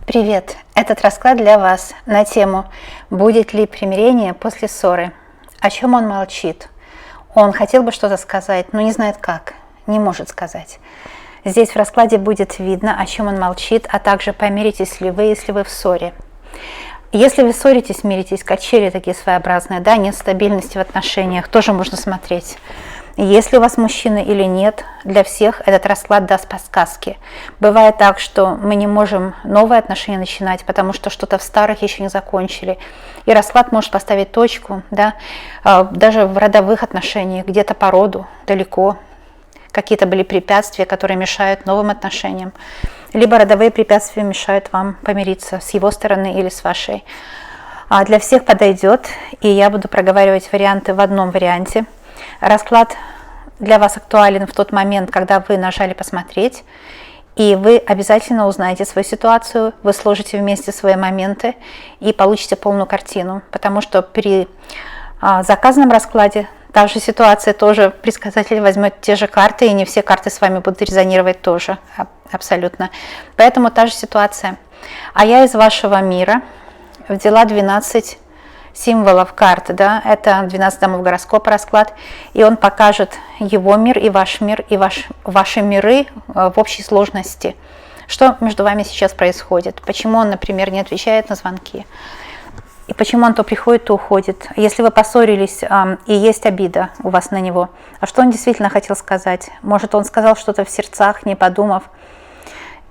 Привет! Этот расклад для вас на тему «Будет ли примирение после ссоры?». О чем он молчит? Он хотел бы что-то сказать, но не знает как, не может сказать. Здесь в раскладе будет видно, о чем он молчит, а также помиритесь ли вы, если вы в ссоре. Если вы ссоритесь, миритесь, качели такие своеобразные, да, нет стабильности в отношениях, тоже можно смотреть. Если у вас мужчина или нет, для всех этот расклад даст подсказки. Бывает так, что мы не можем новые отношения начинать, потому что что-то в старых еще не закончили. И расклад может поставить точку, да, даже в родовых отношениях, где-то по роду, далеко. Какие-то были препятствия, которые мешают новым отношениям. Либо родовые препятствия мешают вам помириться с его стороны или с вашей. Для всех подойдет, и я буду проговаривать варианты в одном варианте. Расклад для вас актуален в тот момент, когда вы нажали «Посмотреть», и вы обязательно узнаете свою ситуацию, вы сложите вместе свои моменты и получите полную картину, потому что при заказанном раскладе та же ситуация, тоже предсказатель возьмет те же карты, и не все карты с вами будут резонировать тоже, абсолютно. Поэтому та же ситуация. А я из вашего мира взяла 12 символов карты, да, это 12 домов гороскопа расклад, и он покажет его мир, и ваши миры в общей сложности. Что между вами сейчас происходит? Почему он, например, не отвечает на звонки? И почему он то приходит, то уходит? Если вы поссорились, и есть обида у вас на него, а что он действительно хотел сказать? Может, он сказал что-то в сердцах, не подумав?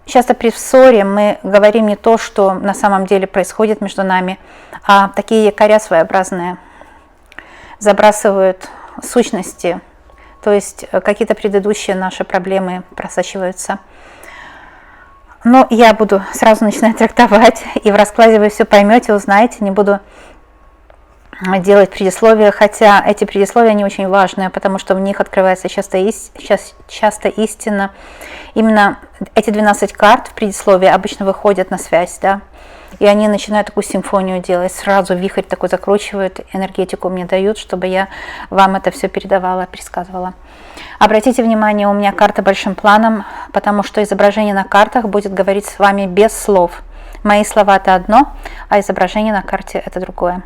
Часто при ссоре мы говорим не то, что на самом деле происходит между нами, а такие якоря своеобразные забрасывают сущности, то есть какие-то предыдущие наши проблемы просачиваются. Но я буду сразу начинать трактовать, и в раскладе вы все поймете, узнаете, не буду делать предисловия, хотя эти предисловия не очень важные, потому что в них открывается часто истина. Именно эти 12 карт в предисловии обычно выходят на связь, да, и они начинают такую симфонию делать, сразу вихрь такой закручивают, энергетику мне дают, чтобы я вам это все передавала, пересказывала. Обратите внимание, у меня карта большим планом, потому что изображение на картах будет говорить с вами без слов. Мои слова это одно, а изображение на карте это другое.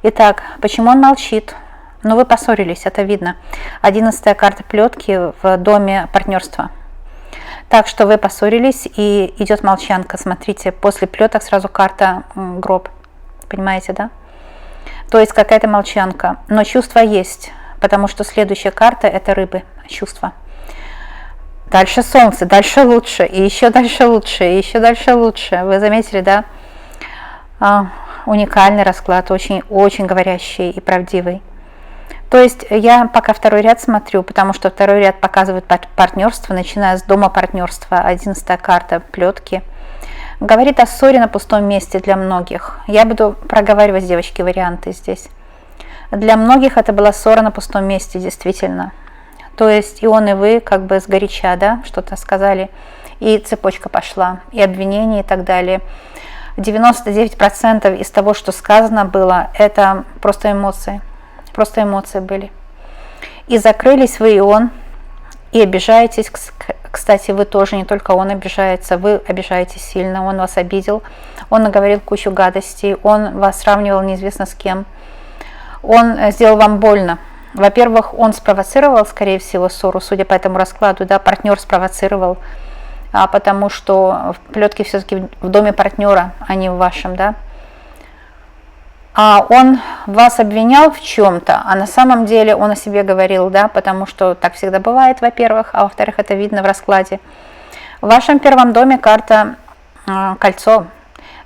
Итак, почему он молчит? Ну, вы поссорились, это видно. 11-я карта плетки в доме партнерства. Так что вы поссорились, и идет молчанка. Смотрите, после плеток сразу карта гроб. Понимаете, да? То есть какая-то молчанка. Но чувство есть, потому что следующая карта это рыбы, чувства. Дальше солнце, дальше лучше, и еще дальше лучше, и еще дальше лучше. Вы заметили, да? Уникальный расклад, очень говорящий и правдивый. То есть я пока второй ряд смотрю, потому что второй ряд показывает партнерство, начиная с дома партнерства, 11-я карта плетки. Говорит о ссоре на пустом месте для многих. Я буду проговаривать, девочки, варианты здесь. Для многих это была ссора на пустом месте, действительно. То есть и он, и вы как бы сгоряча, да, что-то сказали, и цепочка пошла, и обвинения, и так далее. 99% из того, что сказано было, это просто эмоции были. И закрылись вы и он, и обижаетесь. Кстати, вы тоже, не только он обижается, вы обижаетесь сильно, он вас обидел, он наговорил кучу гадостей, он вас сравнивал неизвестно с кем, он сделал вам больно. Во-первых, он спровоцировал, скорее всего, ссору, судя по этому раскладу, да, партнер спровоцировал, потому что в плетке все-таки в доме партнера, а не в вашем, да. А он вас обвинял в чем-то, а на самом деле он о себе говорил, да, потому что так всегда бывает, во-первых, а во-вторых, это видно в раскладе. В вашем первом доме карта кольцо.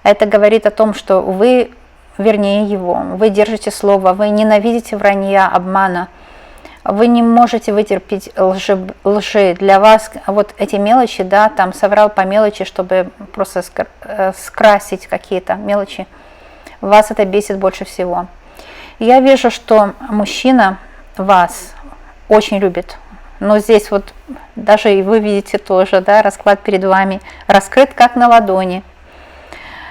Это говорит о том, что вы, вернее его, вы держите слово, вы ненавидите вранья, обмана. Вы не можете вытерпеть лжи. Для вас вот эти мелочи, да, там соврал по мелочи, чтобы просто скрасить какие-то мелочи. Вас это бесит больше всего. Я вижу, что мужчина вас очень любит. Но здесь вот даже и вы видите тоже, да, расклад перед вами раскрыт как на ладони.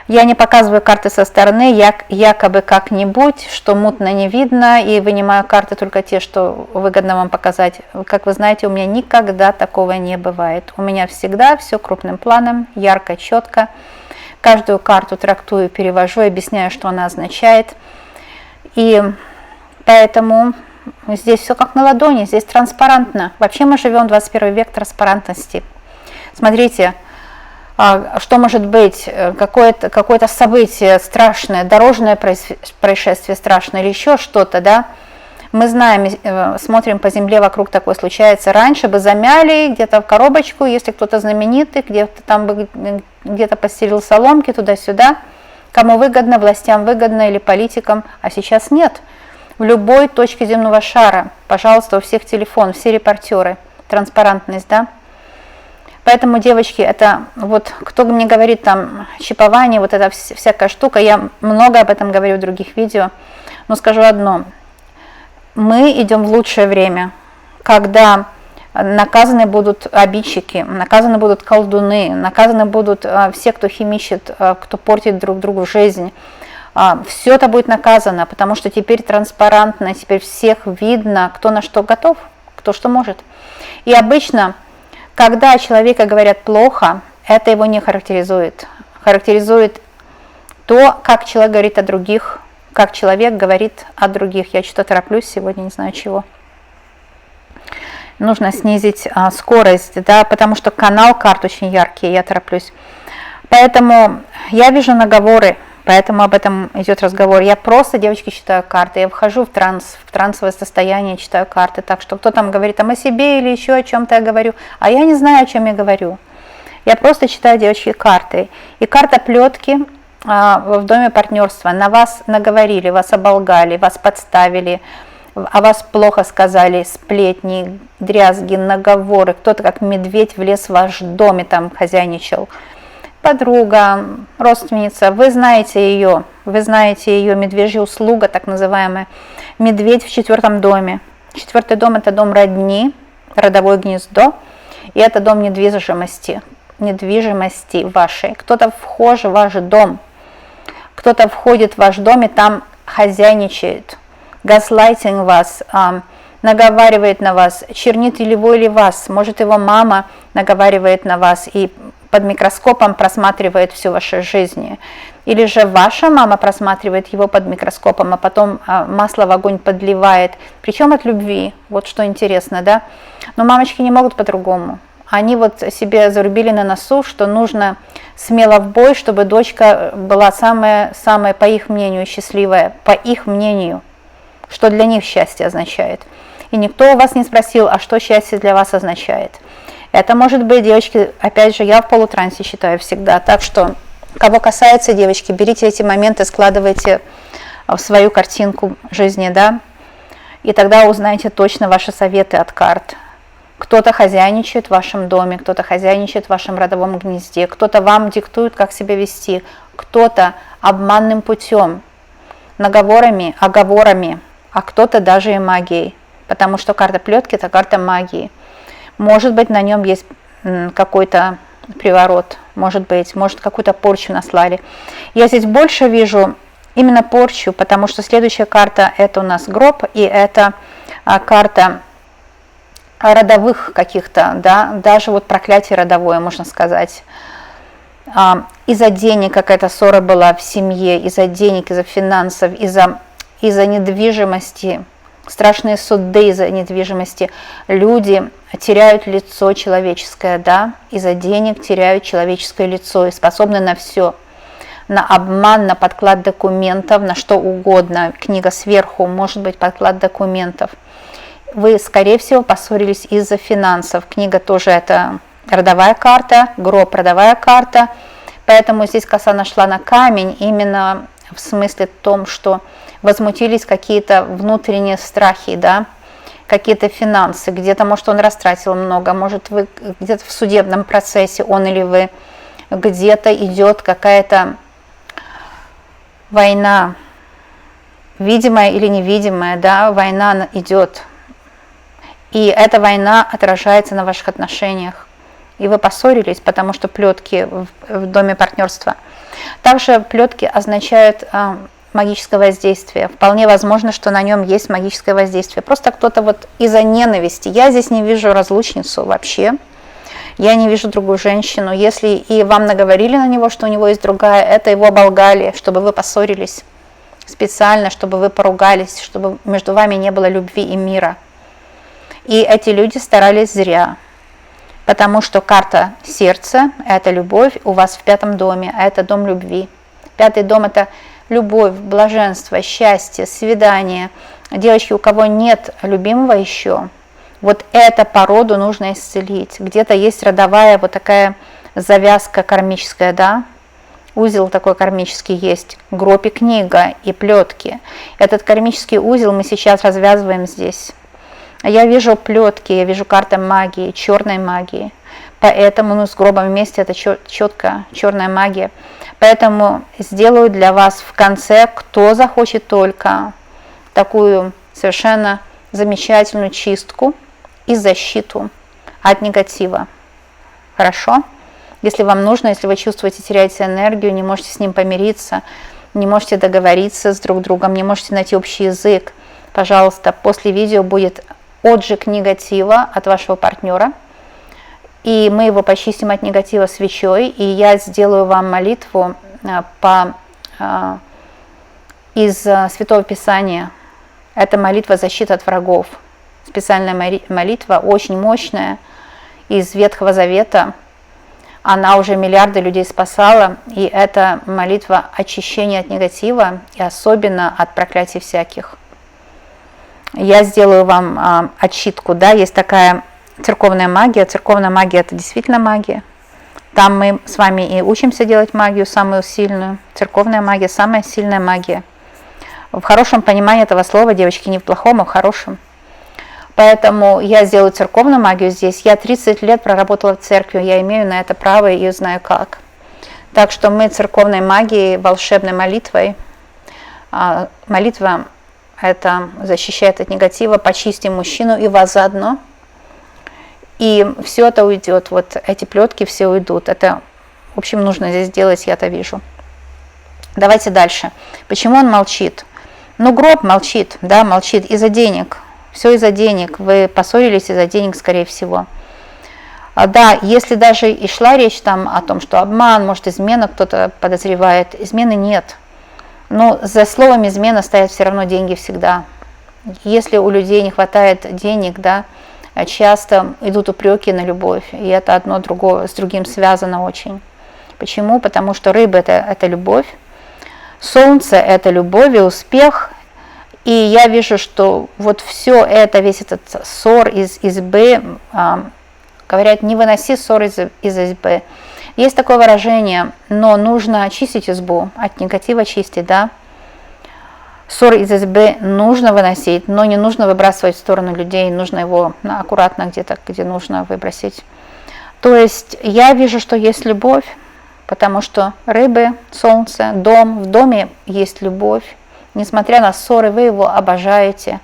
Я не показываю карты со стороны, якобы как-нибудь, что мутно не видно, и вынимаю карты только те, что выгодно вам показать. Как вы знаете, у меня никогда такого не бывает. У меня всегда все крупным планом, ярко, четко. каждую карту трактую, перевожу, объясняю, что она означает. И поэтому здесь все как на ладони, здесь транспарантно. Вообще мы живем в 21 век транспарантности. Смотрите, что может быть, какое-то событие страшное, дорожное происшествие страшное или еще что-то, да? Мы знаем, смотрим по земле, вокруг такое случается. Раньше бы замяли где-то в коробочку, если кто-то знаменитый, где-то там бы где-то постелил соломки туда-сюда. Кому выгодно, властям выгодно или политикам, а сейчас нет. В любой точке земного шара, пожалуйста, у всех телефон, все репортеры, транспарантность, да? Поэтому, девочки, это вот, кто мне говорит там чипование, вот эта всякая штука, я много об этом говорю в других видео, но скажу одно. Мы идем в лучшее время, когда наказаны будут обидчики, наказаны будут колдуны, наказаны будут все, кто химичит, кто портит друг другу жизнь. Все это будет наказано, потому что теперь транспарантно, теперь всех видно, кто на что готов, кто что может. И обычно, когда о человеке говорят плохо, это его не характеризует. Характеризует то, как человек говорит о других, как человек говорит о других. Я что-то тороплюсь сегодня, не знаю чего. Нужно снизить скорость, да, потому что канал карт очень яркий, я тороплюсь. Поэтому я вижу наговоры, поэтому об этом идет разговор. Я просто, девочки, читаю карты, я вхожу в трансовое состояние, читаю карты. Так что кто там говорит о себе или еще о чем-то я говорю, а я не знаю, о чем я говорю. Я просто читаю, девочки, карты. И карта плетки в доме партнерства. На вас наговорили, вас оболгали, вас подставили, о вас плохо сказали, сплетни, дрязги, наговоры. Кто-то как медведь влез в ваш дом и там хозяйничал. Подруга, родственница, вы знаете ее медвежья услуга, так называемая. Медведь в 4-м доме. 4-й дом – это дом родни, родовое гнездо, и это дом недвижимости вашей. Кто-то вхож в ваш дом, кто-то входит в ваш дом и там хозяйничает, газлайтинг вас, наговаривает на вас, чернит его или вас, может его мама наговаривает на вас и под микроскопом просматривает всю вашу жизнь. Или же ваша мама просматривает его под микроскопом, а потом масло в огонь подливает, причем от любви, вот что интересно, да. Но мамочки не могут по-другому. Они вот себе зарубили на носу, что нужно смело в бой, чтобы дочка была самая, по их мнению, счастливая, по их мнению, что для них счастье означает. И никто у вас не спросил, а что счастье для вас означает. Это может быть, девочки, опять же, я в полутрансе считаю всегда, так что, кого касается, девочки, берите эти моменты, складывайте в свою картинку жизни, да, и тогда узнаете точно ваши советы от карт. Кто-то хозяйничает в вашем доме, кто-то хозяйничает в вашем родовом гнезде, кто-то вам диктует, как себя вести, кто-то обманным путем, наговорами, оговорами, а кто-то даже и магией, потому что карта плетки – это карта магии. Может быть, на нем есть какой-то приворот, может какую-то порчу наслали. Я здесь больше вижу именно порчу, потому что следующая карта – это у нас гроб, и это карта родовых каких-то, да, даже вот проклятие родовое, можно сказать. Из-за денег какая-то ссора была в семье, из-за денег, из-за финансов, из-за недвижимости, страшные суды из-за недвижимости. Люди теряют лицо человеческое, да, из-за денег теряют человеческое лицо и способны на все. На обман, на подклад документов, на что угодно. Книга сверху, может быть, подклад документов. Вы, скорее всего, поссорились из-за финансов. Книга тоже это родовая карта, гроб родовая карта. Поэтому здесь коса нашла на камень именно в смысле том, что возмутились какие-то внутренние страхи, да, какие-то финансы. Где-то, может, он растратил много, может, вы где-то в судебном процессе, он или вы, где-то идет какая-то война, видимая или невидимая, да, война идет. И эта война отражается на ваших отношениях. И вы поссорились, потому что плетки в доме партнерства. Также плетки означают магическое воздействие. Вполне возможно, что на нем есть магическое воздействие. Просто кто-то вот из-за ненависти. Я здесь не вижу разлучницу вообще. Я не вижу другую женщину. Если и вам наговорили на него, что у него есть другая, это его оболгали, чтобы вы поссорились. Специально, чтобы вы поругались, чтобы между вами не было любви и мира. И эти люди старались зря. Потому что карта сердца – это любовь у вас в 5 доме, а это дом любви. 5-й дом – это любовь, блаженство, счастье, свидание. Девочки, у кого нет любимого еще, вот это по роду нужно исцелить. Где-то есть родовая вот такая завязка кармическая, да? Узел такой кармический есть, гроб и книга, и плетки. Этот кармический узел мы сейчас развязываем здесь. Я вижу плетки, я вижу карты магии, черной магии. Поэтому с гробом вместе это четко черная магия. Поэтому сделаю для вас в конце, кто захочет только, такую совершенно замечательную чистку и защиту от негатива. Хорошо? Если вам нужно, если вы чувствуете, теряете энергию, не можете с ним помириться, не можете договориться с друг другом, не можете найти общий язык, пожалуйста, после видео будет отжиг негатива от вашего партнера, и мы его почистим от негатива свечой, и я сделаю вам молитву из Святого Писания. Это молитва защиты от врагов. Специальная молитва, очень мощная, из Ветхого Завета. Она уже миллиарды людей спасала, и это молитва очищения от негатива, и особенно от проклятий всяких. Я сделаю вам отчитку, да, есть такая церковная магия. Церковная магия – это действительно магия. Там мы с вами и учимся делать магию, самую сильную. Церковная магия – самая сильная магия. В хорошем понимании этого слова, девочки, не в плохом, а в хорошем. Поэтому я сделаю церковную магию здесь. Я 30 лет проработала в церкви, я имею на это право и знаю как. Так что мы церковной магией, волшебной молитвой, молитва это защищает от негатива, почистим мужчину и вас заодно. И все это уйдет, вот эти плетки все уйдут. Это, в общем, нужно здесь делать, я это вижу. Давайте дальше. Почему он молчит? Ну, гроб молчит, да, молчит из-за денег. Все из-за денег. Вы поссорились из-за денег, скорее всего. Да, если даже и шла речь там о том, что обман, может, измена кто-то подозревает, измены нет. Но за словом измена стоят все равно деньги всегда. Если у людей не хватает денег, да, часто идут упреки на любовь, и это одно с другим связано очень. Почему? Потому что рыба это любовь, солнце это любовь и успех, и я вижу, что вот все это, весь этот ссор из избы, говорят, не выноси ссор из избы. Есть такое выражение, но нужно очистить избу, от негатива чистить, да. Ссор из избы нужно выносить, но не нужно выбрасывать в сторону людей, нужно его аккуратно где-то, где нужно выбросить. То есть я вижу, что есть любовь, потому что рыбы, солнце, дом, в доме есть любовь. Несмотря на ссоры, вы его обожаете.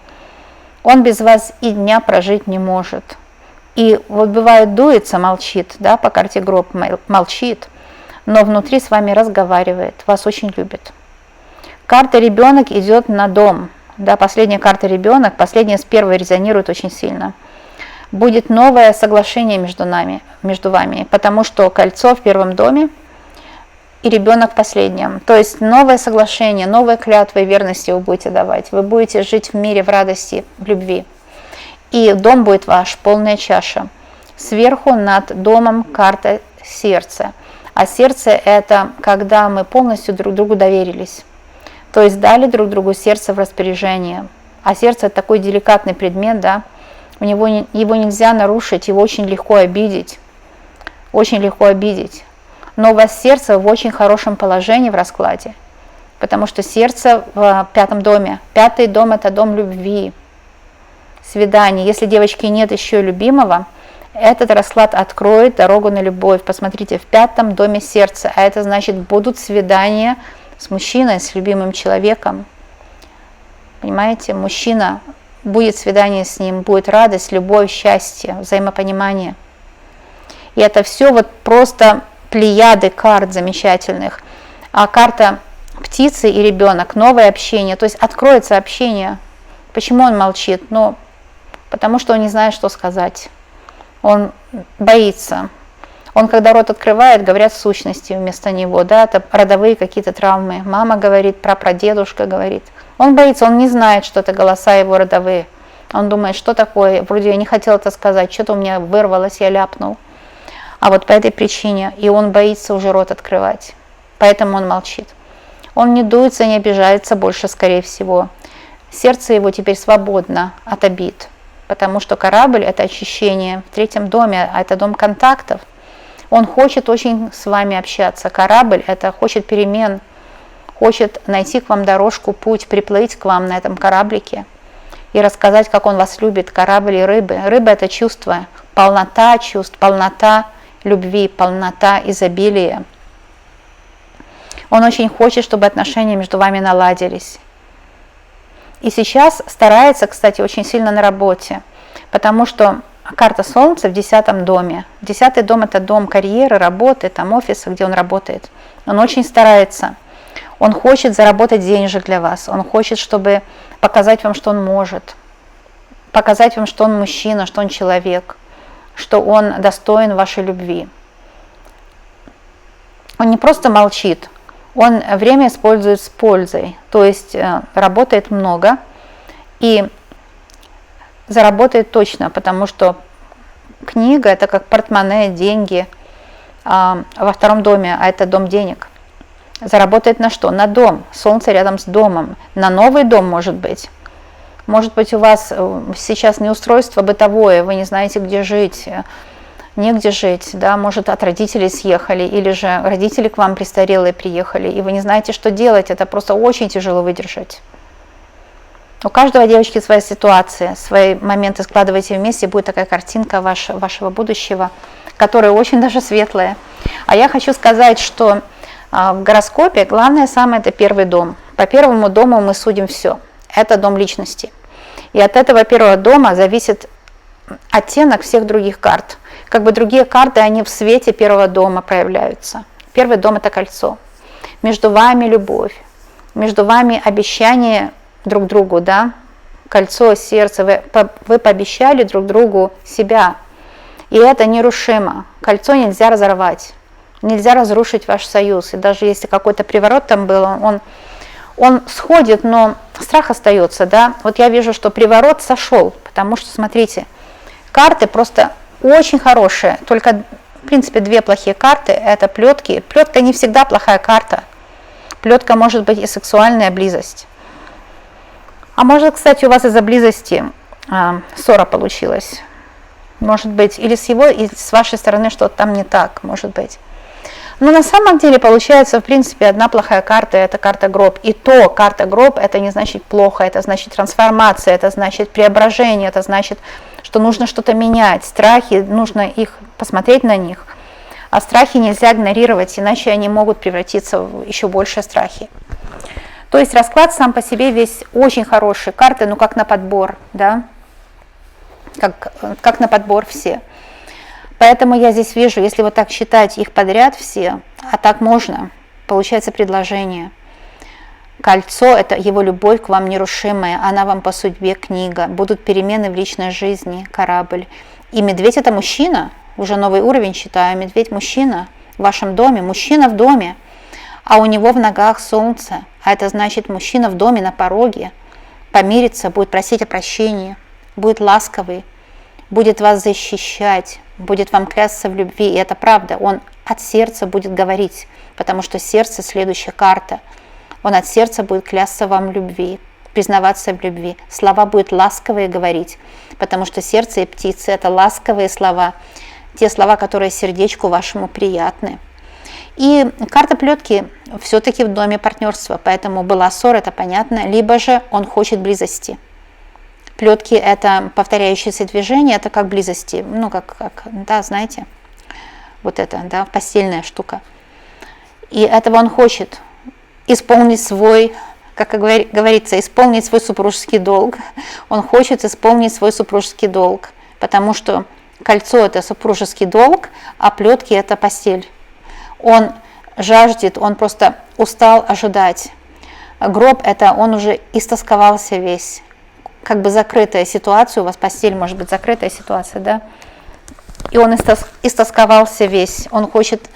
Он без вас и дня прожить не может. И вот бывает дуется, молчит, да, по карте гроб молчит, но внутри с вами разговаривает, вас очень любит. Карта ребенок идет на дом, да, последняя карта ребенок, последняя с первой резонирует очень сильно. Будет новое соглашение между вами, потому что кольцо в первом доме и ребенок в последнем. То есть новое соглашение, новые клятвы и верности вы будете давать. Вы будете жить в мире, в радости, в любви. И дом будет ваш, полная чаша. Сверху над домом карта сердца. А сердце – это когда мы полностью друг другу доверились. То есть дали друг другу сердце в распоряжение. А сердце – это такой деликатный предмет, да. Его нельзя нарушить, его очень легко обидеть. Очень легко обидеть. Но у вас сердце в очень хорошем положении в раскладе. Потому что сердце в 5 доме. 5-й дом – это дом любви. Свидание. Если девочки нет еще любимого, этот расклад откроет дорогу на любовь. Посмотрите, в 5 доме сердца, а это значит, будут свидания с мужчиной, с любимым человеком. Понимаете, мужчина, будет свидание с ним, будет радость, любовь, счастье, взаимопонимание. И это все вот просто плеяды карт замечательных. А карта птицы и ребенок, новое общение, то есть откроется общение. Почему он молчит? Ну, потому что он не знает, что сказать. Он боится. Он, когда рот открывает, говорят сущности вместо него, да, это родовые какие-то травмы. Мама говорит, прапрадедушка говорит. Он боится, он не знает, что это голоса его родовые. Он думает, что такое, вроде я не хотел это сказать, что-то у меня вырвалось, я ляпнул. А вот по этой причине, и он боится уже рот открывать, поэтому он молчит. Он не дуется, не обижается больше, скорее всего. Сердце его теперь свободно от обид, потому что корабль – это очищение в третьем доме, а это дом контактов. Он хочет очень с вами общаться. Корабль – это хочет перемен, хочет найти к вам дорожку, путь, приплыть к вам на этом кораблике и рассказать, как он вас любит. Корабль и рыбы. Рыба – это чувство, полнота чувств, полнота любви, полнота изобилия. Он очень хочет, чтобы отношения между вами наладились. И сейчас старается, кстати, очень сильно на работе, потому что карта Солнца в 10-м доме. 10-й дом – это дом карьеры, работы, там офиса, где он работает. Он очень старается. Он хочет заработать денежек для вас. Он хочет, чтобы показать вам, что он может. Показать вам, что он мужчина, что он человек, что он достоин вашей любви. Он не просто молчит, он время использует с пользой. То есть работает много и заработает точно, потому что книга – это как портмоне, деньги во 2-м доме, а это дом денег. Заработает на что? На дом. Солнце рядом с домом. На новый дом, может быть. Может быть, у вас сейчас неустройство бытовое, вы не знаете, где жить, негде жить, да, может, от родителей съехали, или же родители к вам престарелые приехали, и вы не знаете, что делать, это просто очень тяжело выдержать. У каждого, девочки, своя ситуация, свои моменты складывайте вместе, будет такая картинка вашего будущего, которая очень даже светлая. А я хочу сказать, что в гороскопе главное самое – это 1-й дом. По 1-му дому мы судим все. Это дом личности. И от этого 1-го дома зависит оттенок всех других карт. Как бы другие карты, они в свете 1-го дома проявляются. 1-й дом – это кольцо. Между вами любовь, между вами обещание друг другу, да, кольцо, сердце, вы пообещали друг другу себя, и это нерушимо. Кольцо нельзя разорвать, нельзя разрушить ваш союз, и даже если какой-то приворот там был, он сходит, но страх остается, да. Вот я вижу, что приворот сошел, потому что, смотрите, карты просто очень хорошие, только, в принципе, 2 плохие карты, это плетки. Плетка не всегда плохая карта, плетка может быть и сексуальная близость. А может, кстати, у вас из-за близости ссора получилась. Может быть, или с его, и с вашей стороны что-то там не так, может быть. Но на самом деле получается, в принципе, одна плохая карта – это карта гроб. И то карта гроб – это не значит плохо, это значит трансформация, это значит преображение, это значит, что нужно что-то менять. Страхи, нужно их посмотреть на них. А страхи нельзя игнорировать, иначе они могут превратиться в еще большие страхи. То есть расклад сам по себе весь очень хороший. Карты, ну как на подбор, да? Как на подбор все. Поэтому я здесь вижу, если вот так считать их подряд все, а так можно, получается предложение. Кольцо – это его любовь к вам нерушимая, она вам по судьбе книга. Будут перемены в личной жизни, корабль. И медведь – это мужчина, уже новый уровень считаю, медведь – мужчина в вашем доме, мужчина в доме. А у него в ногах солнце, а это значит мужчина в доме на пороге, помирится, будет просить о прощении, будет ласковый, будет вас защищать, будет вам клясться в любви, и это правда, он от сердца будет говорить, потому что сердце – следующая карта, он от сердца будет клясться вам в любви, признаваться в любви, слова будет ласковые говорить, потому что сердце и птицы – это ласковые слова, те слова, которые сердечку вашему приятны. И карта плетки все-таки в доме партнерства, поэтому была ссора, это понятно, либо же он хочет близости. Плетки – это повторяющиеся движения, это как близости, ну как да, знаете, вот это, да, постельная штука. И этого он хочет исполнить свой, как говорится, исполнить свой супружеский долг. Он хочет исполнить свой супружеский долг, потому что кольцо – это супружеский долг, а плетки – это постель. Он жаждет, он просто устал ожидать. Гроб – это он уже истосковался весь. Как бы закрытая ситуация, у вас постель может быть закрытая ситуация, да? и он истосковался весь, он хочет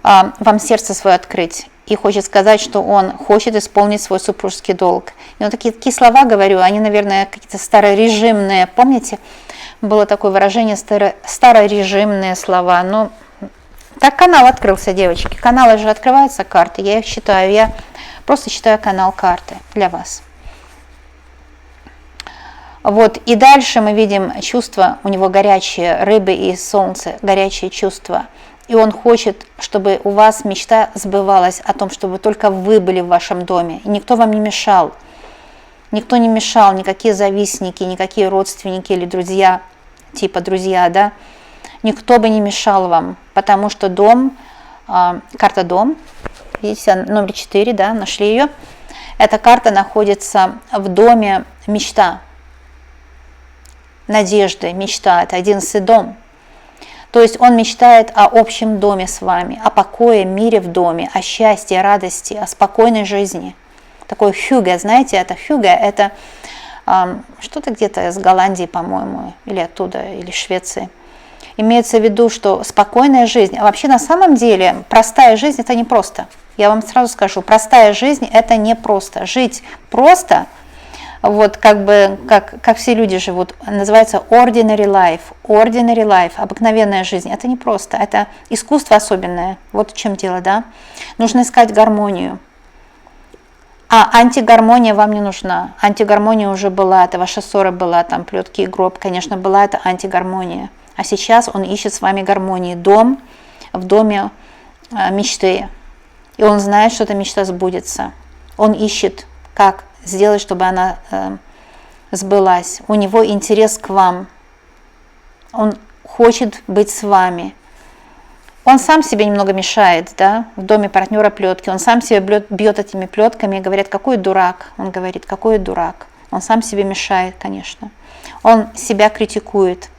вам сердце свое открыть, и хочет сказать, что он хочет исполнить свой супружеский долг. И вот такие слова говорю, они, наверное, какие-то старорежимные, помните, было такое выражение старорежимные слова, но так канал открылся, девочки, каналы же открываются, карты, я их читаю, я просто читаю канал карты для вас. Вот, и дальше мы видим чувства, у него горячие, рыбы и солнце, горячие чувства. И он хочет, чтобы у вас мечта сбывалась о том, чтобы только вы были в вашем доме. И никто вам не мешал. Никто не мешал, никакие завистники, никакие родственники или друзья, типа друзья, да. Никто бы не мешал вам, потому что дом, карта дом, видите, номер 4, да, нашли ее. Эта карта находится в доме мечта, надежды, мечта, это 11-й дом. То есть он мечтает о общем доме с вами, о покое, мире в доме, о счастье, радости, о спокойной жизни. Такой хюге, знаете, это хюге, это что-то где-то из Голландии, по-моему, или оттуда, или Швеции. Имеется в виду, что спокойная жизнь, а вообще на самом деле простая жизнь это не просто. Я вам сразу скажу, простая жизнь это не просто. Жить просто, вот как все люди живут, называется ordinary life, обыкновенная жизнь. Это не просто, это искусство особенное. Вот в чем дело, да. Нужно искать гармонию. А антигармония вам не нужна. Антигармония уже была, это ваша ссора была, там плетки и гроб, конечно, была это антигармония. А сейчас он ищет с вами гармонии. Дом в доме мечты. И он знает, что эта мечта сбудется. Он ищет, как сделать, чтобы она сбылась. У него интерес к вам. Он хочет быть с вами. Он сам себе немного мешает, да, в доме партнера плетки. Он сам себе бьет этими плетками и говорит, какой дурак. Он говорит, какой дурак. Он сам себе мешает, конечно. Он себя критикует.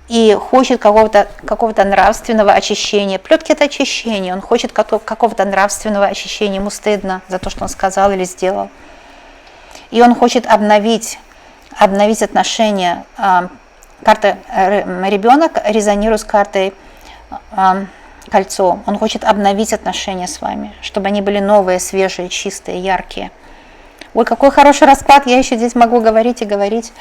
И хочет какого-то нравственного очищения. Плетки – это очищение. Он хочет какого-то нравственного очищения. Ему стыдно за то, что он сказал или сделал. И он хочет обновить отношения. Карта ребенок резонирует с картой кольцо. Он хочет обновить отношения с вами, чтобы они были новые, свежие, чистые, яркие. Ой, какой хороший расклад. Я еще здесь могу говорить и говорить.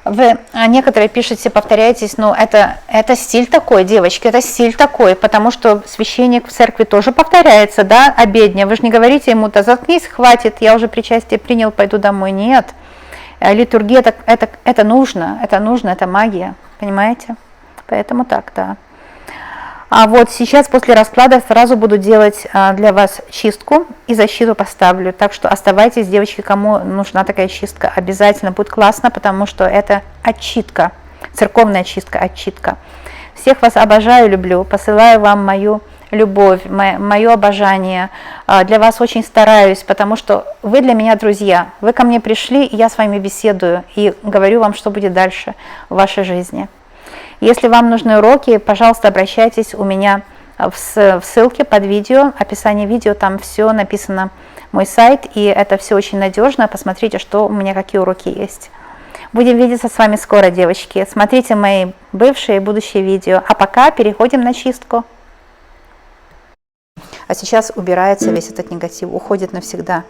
Вы некоторые пишете, повторяетесь, но это стиль такой, девочки, это стиль такой, потому что священник в церкви тоже повторяется, да, обедня. Вы же не говорите ему, да заткнись, хватит, я уже причастие принял, пойду домой. Нет, литургия это нужно, это магия, понимаете? Поэтому так, да. А вот сейчас после расклада сразу буду делать для вас чистку и защиту поставлю. Так что оставайтесь, девочки, кому нужна такая чистка. Обязательно будет классно, потому что это отчитка, церковная чистка, отчитка. Всех вас обожаю, люблю, посылаю вам мою любовь, мое обожание. Для вас очень стараюсь, потому что вы для меня друзья. Вы ко мне пришли, и я с вами беседую и говорю вам, что будет дальше в вашей жизни. Если вам нужны уроки, пожалуйста, обращайтесь у меня в ссылке под видео, описание видео, там все написано, мой сайт, и это все очень надежно. Посмотрите, что у меня, какие уроки есть. Будем видеться с вами скоро, девочки. Смотрите мои бывшие и будущие видео. А пока переходим на чистку. А сейчас убирается весь этот негатив, уходит навсегда.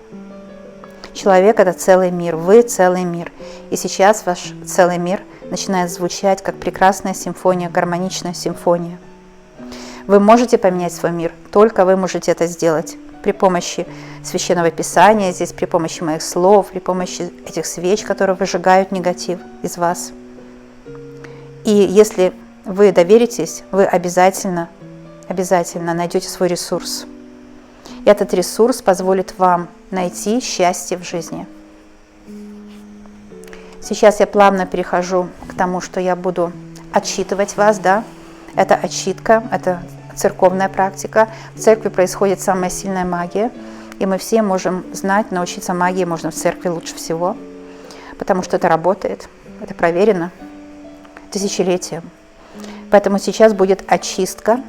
Человек – это целый мир, вы – целый мир. И сейчас ваш целый мир начинает звучать как прекрасная симфония, гармоничная симфония. Вы можете поменять свой мир, только вы можете это сделать при помощи Священного Писания, здесь при помощи моих слов, при помощи этих свеч, которые выжигают негатив из вас. И если вы доверитесь, вы обязательно найдете свой ресурс. И этот ресурс позволит вам найти счастье в жизни. Сейчас я плавно перехожу к тому, что я буду отчитывать вас, да. Это отчитка, это церковная практика. В церкви происходит самая сильная магия, и мы все можем знать, научиться магии можно в церкви лучше всего, потому что это работает, это проверено тысячелетием. Поэтому сейчас будет очистка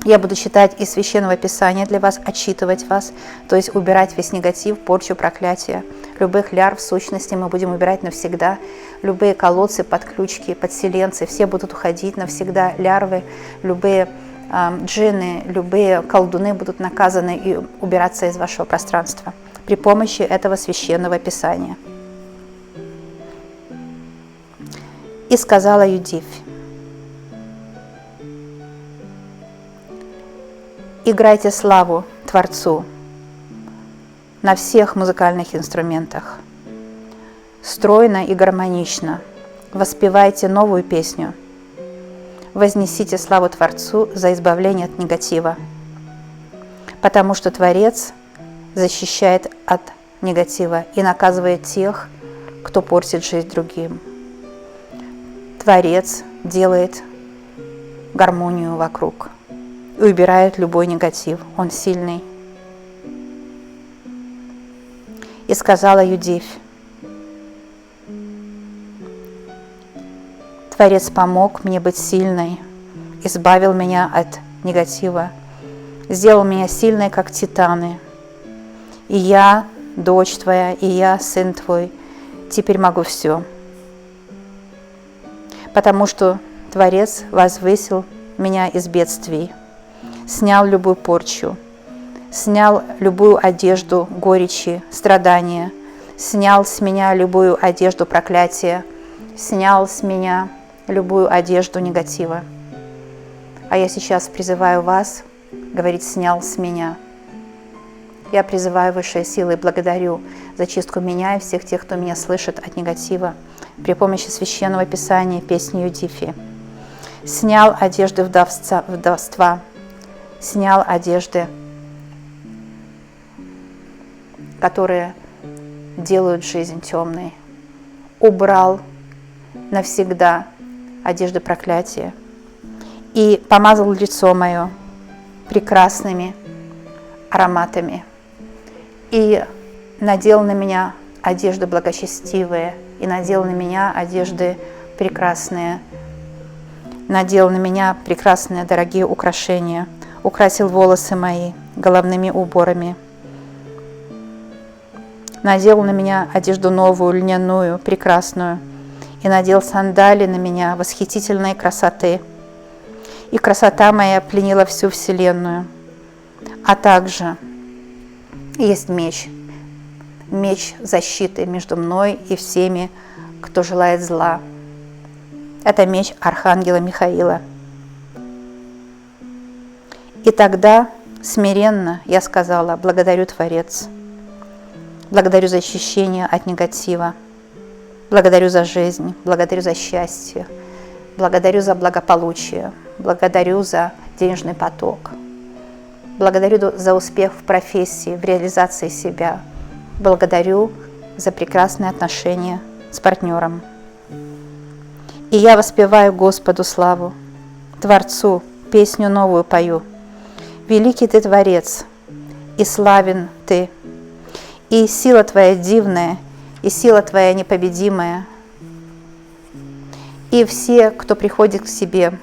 Я буду читать из Священного Писания для вас, отчитывать вас, то есть убирать весь негатив, порчу, проклятие. Любых лярв, сущностей мы будем убирать навсегда. Любые колодцы, подключки, подселенцы, все будут уходить навсегда. Лярвы, любые джинны, любые колдуны будут наказаны и убираться из вашего пространства при помощи этого Священного Писания. И сказала Юдифь: играйте славу Творцу на всех музыкальных инструментах. Стройно и гармонично воспевайте новую песню. Вознесите славу Творцу за избавление от негатива, потому что Творец защищает от негатива и наказывает тех, кто портит жизнь другим. Творец делает гармонию вокруг и убирает любой негатив. Он сильный. И сказала Юдифь: Творец помог мне быть сильной, избавил меня от негатива, сделал меня сильной, как титаны. И я, дочь твоя, и я, сын твой, теперь могу все. Потому что Творец возвысил меня из бедствий, снял любую порчу, снял любую одежду горечи, страдания, снял с меня любую одежду проклятия, снял с меня любую одежду негатива. А я сейчас призываю вас говорить: снял с меня. Я призываю высшие силы и благодарю за чистку меня и всех тех, кто меня слышит от негатива при помощи Священного Писания, песни Юдифи. Снял одежды вдовства, снял одежды, которые делают жизнь темной, убрал навсегда одежды проклятия и помазал лицо мое прекрасными ароматами и надел на меня одежды благочестивые и надел на меня одежды прекрасные, надел на меня прекрасные дорогие украшения, украсил волосы мои головными уборами, надел на меня одежду новую, льняную, прекрасную, и надел сандали на меня восхитительной красоты. И красота моя пленила всю вселенную. А также есть меч, меч защиты между мной и всеми, кто желает зла. Это меч Архангела Михаила. И тогда смиренно я сказала: благодарю, Творец, благодарю за очищение от негатива, благодарю за жизнь, благодарю за счастье, благодарю за благополучие, благодарю за денежный поток, благодарю за успех в профессии, в реализации себя, благодарю за прекрасные отношения с партнером. И я воспеваю Господу славу, Творцу песню новую пою. Великий Ты Творец, и славен Ты, и сила Твоя дивная, и сила Твоя непобедимая. И все, кто приходит к Тебе,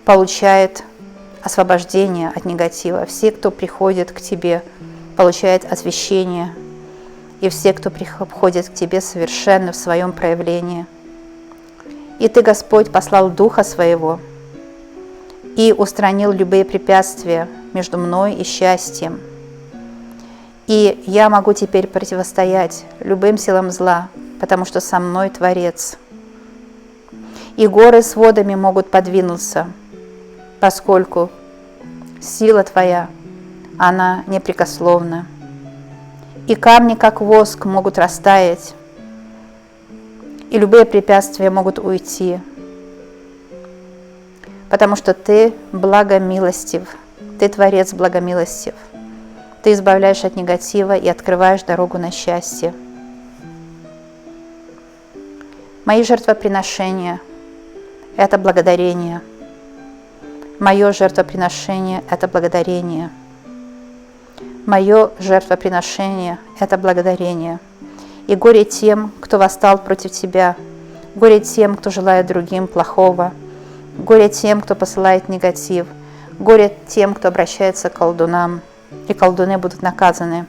получает освобождение от негатива. Все, кто приходит к Тебе, получает освящение. И все, кто приходит к Тебе, совершенны в своем проявлении. И Ты, Господь, послал Духа Своего и устранил любые препятствия между мной и счастьем. И я могу теперь противостоять любым силам зла, потому что со мной Творец. И горы с водами могут подвинуться, поскольку сила Твоя, она непрекословна. И камни, как воск, могут растаять, и любые препятствия могут уйти, потому что Ты благомилостив, Ты Творец благомилостив. Ты избавляешь от негатива и открываешь дорогу на счастье. Мои жертвоприношения – это благодарение. Мое жертвоприношение – это благодарение. Мое жертвоприношение – это благодарение. И горе тем, кто восстал против Тебя, горе тем, кто желает другим плохого, горе тем, кто посылает негатив, Горе тем, кто обращается к колдунам, и колдуны будут наказаны,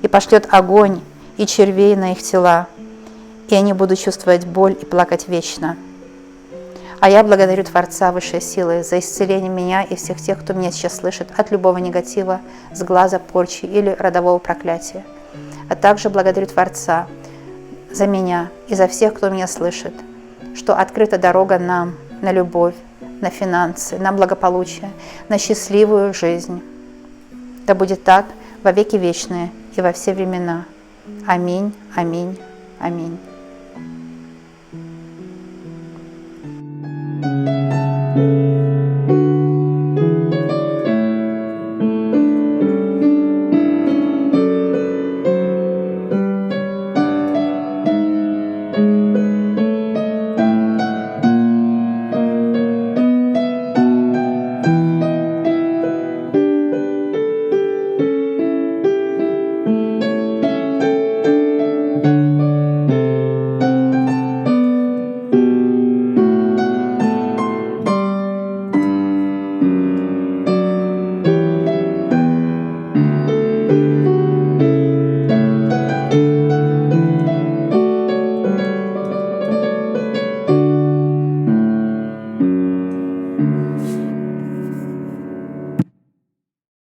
и пошлет огонь и червей на их тела, и они будут чувствовать боль и плакать вечно. А я благодарю Творца Высшей Силы за исцеление меня и всех тех, кто меня сейчас слышит, от любого негатива, сглаза, порчи или родового проклятия. А также благодарю Творца за меня и за всех, кто меня слышит, что открыта дорога нам на любовь, на финансы, на благополучие, на счастливую жизнь. Да будет так во веки вечные и во все времена. Аминь, аминь, аминь.